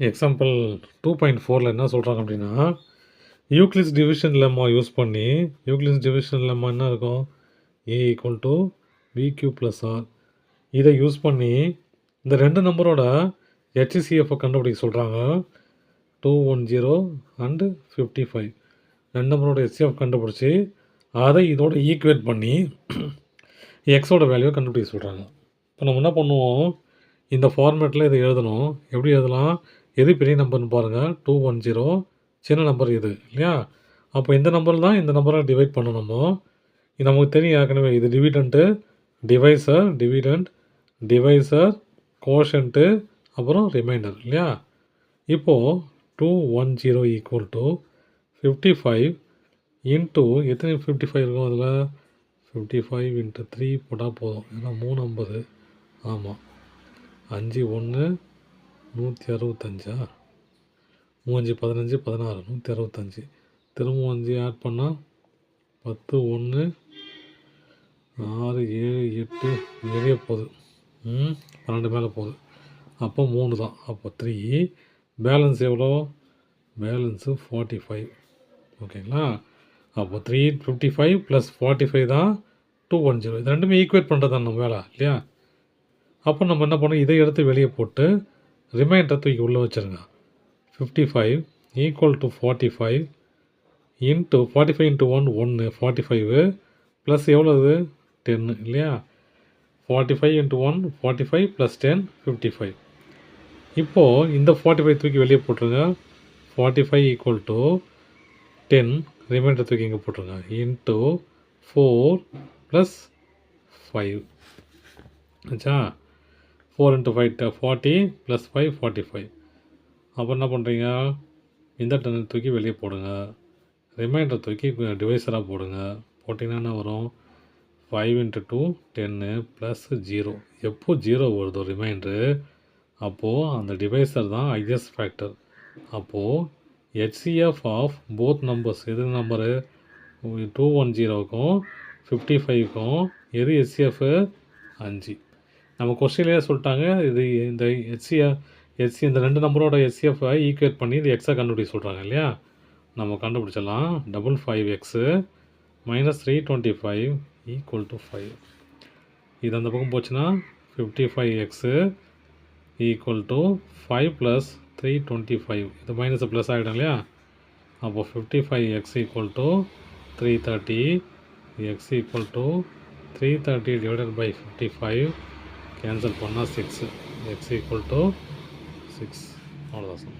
Example 2.4ல் என்ன சொல்கிறாங்க அப்படின்னா, யூக்ளிட்ஸ் டிவிஷன் லெம்மா யூஸ் பண்ணி யூக்ளிட்ஸ் டிவிஷன் லெம்மா என்ன இருக்கும்? ஏ ஈக்குவல் டு பிக்யூ ப்ளஸ் ஆர். இதை யூஸ் பண்ணி இந்த ரெண்டு நம்பரோட ஹெச்சிசிஎஃப்பை கண்டுபிடிக்க சொல்கிறாங்க. 210 அண்டு 55 ரெண்டு நம்பரோட ஹெச்சிஎஃப் கண்டுபிடிச்சி அதை இதோட ஈக்குவேட் பண்ணி எக்ஸோட வேல்யூவை கண்டுபிடிக்க சொல்கிறாங்க. இப்போ நம்ம என்ன பண்ணுவோம், இந்த ஃபார்மேட்டில் இதை எழுதணும். எப்படி எழுதலாம்? எது பெரிய நம்பர்னு பாருங்கள். 210 சின்ன நம்பர் இது இல்லையா? அப்போ இந்த நம்பர் தான் இந்த நம்பரை டிவைட் பண்ணணுமோ. இது நமக்கு தெரியும் ஏற்கனவே. இது டிவிடெண்ட்டு, டிவைசர், கோஷன்ட்டு, அப்புறம் ரிமைண்டர் இல்லையா? இப்போது 210 ஈக்குவல் டு 55 இன்ட்டு எத்தனை 55 இருக்கும் அதில்? 55 இன்ட்டு 3 போட்டால் போதும். ஏன்னா 350. ஆமாம், 5 1 165. 3 5 15 16 165. திரும்ப 5 ஆட் பண்ணால் 10 1 6 7 8 7 போகுது. 12 மேலே போகுது. அப்போ 3 தான். அப்போ 3. பேலன்ஸ் எவ்வளோ? பேலன்ஸு 45. ஓகேங்களா? அப்போ 355 ப்ளஸ் 45 தான் 210. இது ரெண்டுமே ஈக்குவேட் பண்ணுறது தான் நம்ம வேலை இல்லையா? அப்போ நம்ம என்ன பண்ணோம், இதை எடுத்து வெளியே போட்டு ரிமைண்டரை தூக்கி உள்ளே வச்சுருங்க. 55 equal to 45 into 45 into 1 45 plus எவ்வளோ இது? 10 இல்லையா? 45 இன்ட்டு 1 45 ப்ளஸ் 10 55. இப்போது இந்த 45 தூக்கி வெளியே போட்டுருங்க. 45 ஈக்குவல் டு 10 ரிமைண்டர் தூக்கி இங்கே போட்டுருங்க. இன்ட்டு 4 ப்ளஸ் 5 ஆச்சா? 4 இன்ட்டு 5 40 ப்ளஸ் 5 45. அப்புறம் என்ன பண்ணுறீங்க, இந்த 10 தூக்கி வெளியே போடுங்க. ரிமைண்டர் தூக்கி டிவைஸராக போடுங்க. போட்டிங்கன்னா என்ன வரும்? 5 இன்ட்டு 2 10 ப்ளஸ் 0. எப்போ 0 வருதோ ரிமைண்டரு, அப்போது அந்த டிவைஸர் தான் ஹையஸ்ட் ஃபேக்டர். அப்போது ஹெச்சிஎஃப் ஆஃப் போத் நம்பர்ஸ் எது நம்பரு? 210க்கும் 55க்கும் எது ஹெச்சிஎஃப்? 5. நம்ம கொஸ்டின்லேயே சொல்லிட்டாங்க. இது இந்த ஹெச்சி இந்த ரெண்டு நம்பரோட ஹெச்சிஎஃப்பை ஈக்குவேட் பண்ணி இது எக்ஸை கண்டுபிடிக்க சொல்கிறாங்க இல்லையா? நம்ம கண்டுபிடிச்சிடலாம். 55x minus 325 equal to 5. இது அந்த பக்கம் போச்சுன்னா 55x ஈக்குவல் டு 5 ப்ளஸ் 325. இது மைனஸ் ப்ளஸ் ஆகிடும் இல்லையா? அப்போது 55x equal to 330. x equal to 330 divided by 55 cancel பண்ணால் 6. x ஈக்குவல் டு 6. அவ்வளோதான் சார்.